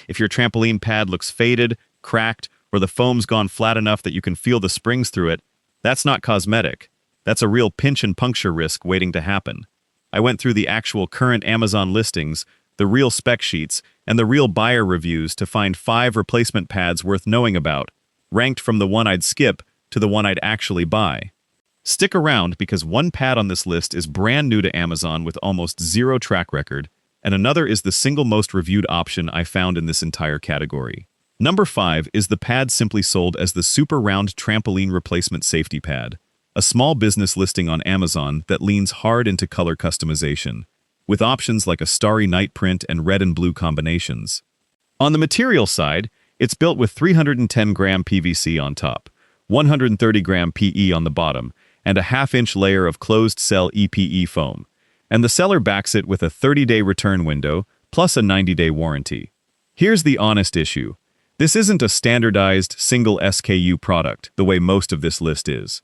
If your trampoline pad looks faded, cracked, or the foam's gone flat enough that you can feel the springs through it, that's not cosmetic. That's a real pinch and puncture risk waiting to happen. I went through the actual current Amazon listings, the real spec sheets, and the real buyer reviews to find 5 replacement pads worth knowing about, ranked from the one I'd skip to the one I'd actually buy. Stick around because one pad on this list is brand new to Amazon with almost zero track record, and another is the single most reviewed option I found in this entire category. Number 5 is the pad simply sold as the Super Round Trampoline Replacement Safety Pad, a small business listing on Amazon that leans hard into color customization, with options like a starry night print and red and blue combinations. On the material side, it's built with 310-gram PVC on top, 130-gram PE on the bottom, and a half-inch layer of closed-cell EPE foam, and the seller backs it with a 30-day return window plus a 90-day warranty. Here's the honest issue. This isn't a standardized, single SKU product the way most of this list is.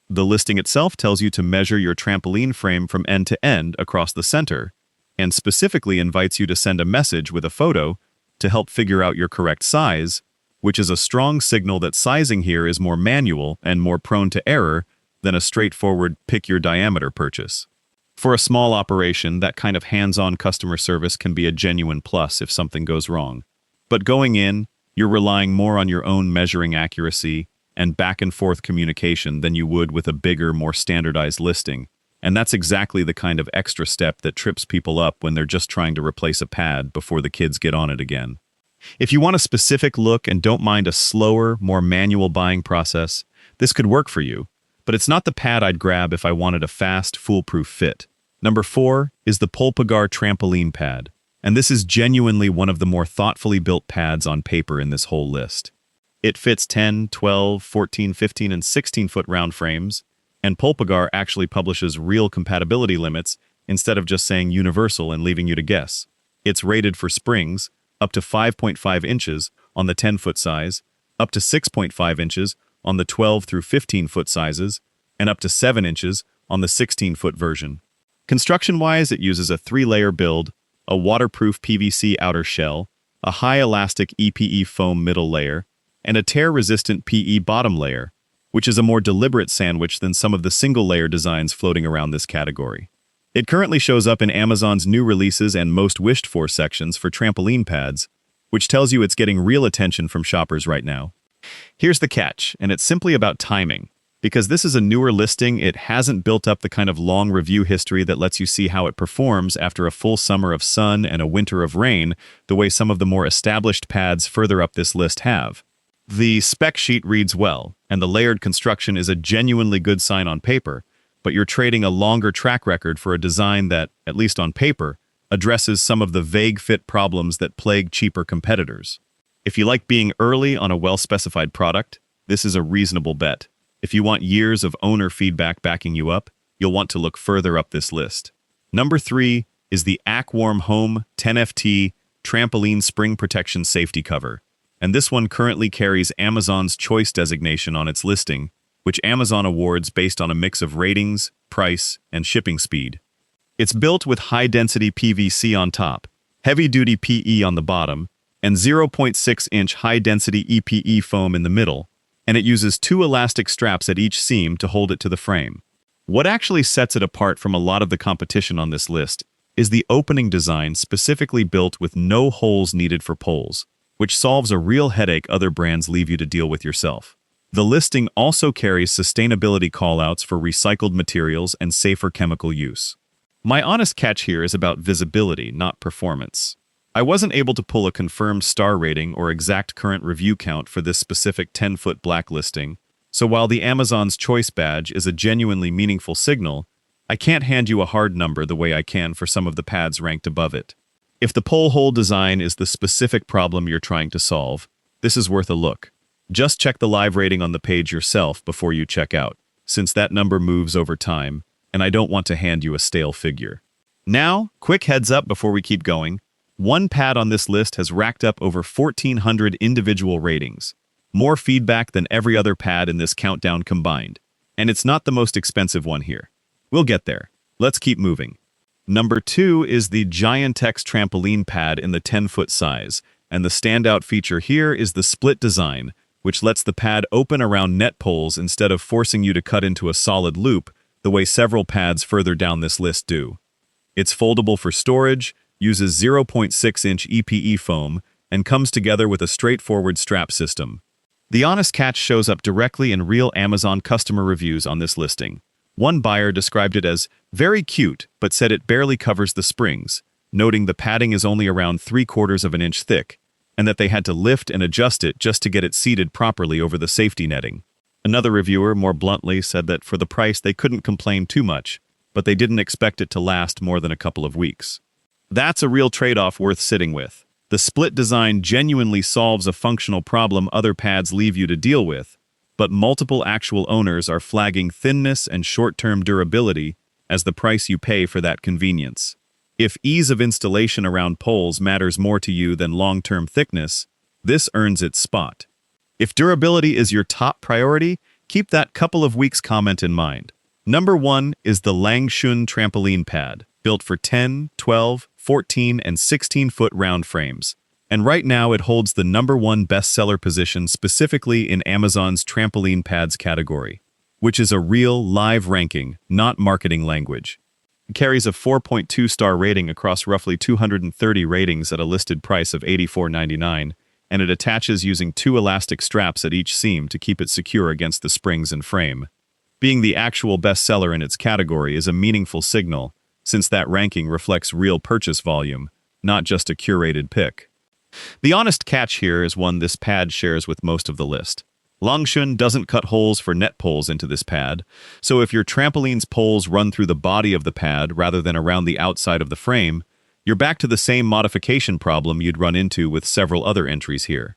The listing itself tells you to measure your trampoline frame from end to end across the center, and specifically invites you to send a message with a photo to help figure out your correct size, which is a strong signal that sizing here is more manual and more prone to error than a straightforward pick-your-diameter purchase. For a small operation, that kind of hands-on customer service can be a genuine plus if something goes wrong. But going in, you're relying more on your own measuring accuracy and back-and-forth communication than you would with a bigger, more standardized listing. And that's exactly the kind of extra step that trips people up when they're just trying to replace a pad before the kids get on it again. If you want a specific look and don't mind a slower, more manual buying process, this could work for you, but it's not the pad I'd grab if I wanted a fast, foolproof fit. Number 4 is the Polpagar Trampoline Pad, and this is genuinely one of the more thoughtfully built pads on paper in this whole list. It fits 10, 12, 14, 15, and 16-foot round frames, and Polpagar actually publishes real compatibility limits instead of just saying universal and leaving you to guess. It's rated for springs, up to 5.5 inches on the 10-foot size, up to 6.5 inches on the 12 through 15-foot sizes, and up to 7 inches on the 16-foot version. Construction-wise, it uses a 3-layer build, a waterproof PVC outer shell, a high-elastic EPE foam middle layer, and a tear-resistant PE bottom layer, which is a more deliberate sandwich than some of the single-layer designs floating around this category. It currently shows up in Amazon's new releases and most wished-for sections for trampoline pads, which tells you it's getting real attention from shoppers right now. Here's the catch, and it's simply about timing. Because this is a newer listing, it hasn't built up the kind of long review history that lets you see how it performs after a full summer of sun and a winter of rain, the way some of the more established pads further up this list have. The spec sheet reads well, and the layered construction is a genuinely good sign on paper, but you're trading a longer track record for a design that, at least on paper, addresses some of the vague fit problems that plague cheaper competitors. If you like being early on a well-specified product, this is a reasonable bet. If you want years of owner feedback backing you up, you'll want to look further up this list. Number 3 is the ACWARM Home 10FT Trampoline Spring Protection Safety Cover, and this one currently carries Amazon's Choice designation on its listing, which Amazon awards based on a mix of ratings, price, and shipping speed. It's built with high-density PVC on top, heavy-duty PE on the bottom, and 0.6-inch high-density EPE foam in the middle, and it uses 2 elastic straps at each seam to hold it to the frame. What actually sets it apart from a lot of the competition on this list is the opening design specifically built with no holes needed for poles, which solves a real headache other brands leave you to deal with yourself. The listing also carries sustainability callouts for recycled materials and safer chemical use. My honest catch here is about visibility, not performance. I wasn't able to pull a confirmed star rating or exact current review count for this specific 10-foot black listing, so while the Amazon's Choice badge is a genuinely meaningful signal, I can't hand you a hard number the way I can for some of the pads ranked above it. If the pole hole design is the specific problem you're trying to solve, this is worth a look. Just check the live rating on the page yourself before you check out, since that number moves over time, and I don't want to hand you a stale figure. Now, quick heads up before we keep going. One pad on this list has racked up over 1,400 individual ratings, more feedback than every other pad in this countdown combined, and it's not the most expensive one here. We'll get there. Let's keep moving. Number 2 is the Giantex Trampoline Pad in the 10-foot size, And the standout feature here is the split design, which lets the pad open around net poles instead of forcing you to cut into a solid loop, the way several pads further down this list do. It's foldable for storage, uses 0.6-inch EPE foam, and comes together with a straightforward strap system. The honest catch shows up directly in real Amazon customer reviews on this listing. One buyer described it as very cute, but said it barely covers the springs, noting the padding is only around 3/4 of an inch thick, and that they had to lift and adjust it just to get it seated properly over the safety netting. Another reviewer, more bluntly, said that for the price they couldn't complain too much, but they didn't expect it to last more than a couple of weeks. That's a real trade-off worth sitting with. The split design genuinely solves a functional problem other pads leave you to deal with, but multiple actual owners are flagging thinness and short-term durability as the price you pay for that convenience. If ease of installation around poles matters more to you than long-term thickness, this earns its spot. If durability is your top priority, keep that couple of weeks comment in mind. Number 1 is the LANGXUN Trampoline Pad, built for 10, 12, 14, and 16-foot round frames. And right now it holds the number 1 bestseller position specifically in Amazon's trampoline pads category, which is a real, live ranking, not marketing language. It carries a 4.2-star rating across roughly 230 ratings at a listed price of $84.99, and it attaches using 2 elastic straps at each seam to keep it secure against the springs and frame. Being the actual bestseller in its category is a meaningful signal, since that ranking reflects real purchase volume, not just a curated pick. The honest catch here is one this pad shares with most of the list. LANGXUN doesn't cut holes for net poles into this pad, so if your trampoline's poles run through the body of the pad rather than around the outside of the frame, you're back to the same modification problem you'd run into with several other entries here.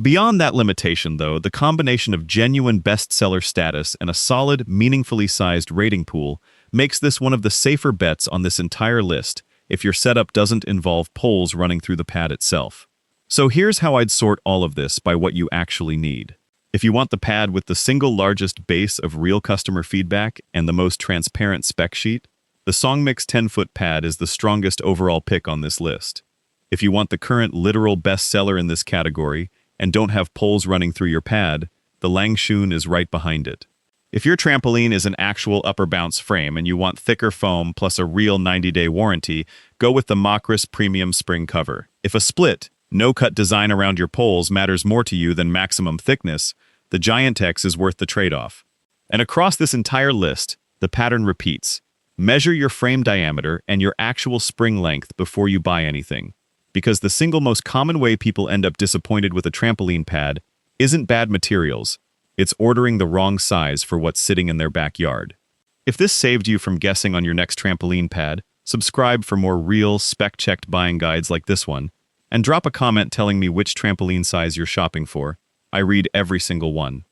Beyond that limitation, though, the combination of genuine bestseller status and a solid, meaningfully sized rating pool makes this one of the safer bets on this entire list if your setup doesn't involve poles running through the pad itself. So here's how I'd sort all of this by what you actually need. If you want the pad with the single largest base of real customer feedback and the most transparent spec sheet, the Songmix 10-foot pad is the strongest overall pick on this list. If you want the current literal bestseller in this category and don't have poles running through your pad, the LANGXUN is right behind it. If your trampoline is an actual upper bounce frame and you want thicker foam plus a real 90-day warranty, go with the Macris Premium Spring Cover. If a split, no-cut design around your poles matters more to you than maximum thickness, the Giantex is worth the trade-off. And across this entire list, the pattern repeats. Measure your frame diameter and your actual spring length before you buy anything, because the single most common way people end up disappointed with a trampoline pad isn't bad materials, it's ordering the wrong size for what's sitting in their backyard. If this saved you from guessing on your next trampoline pad, subscribe for more real, spec-checked buying guides like this one, and drop a comment telling me which trampoline size you're shopping for. I read every single one.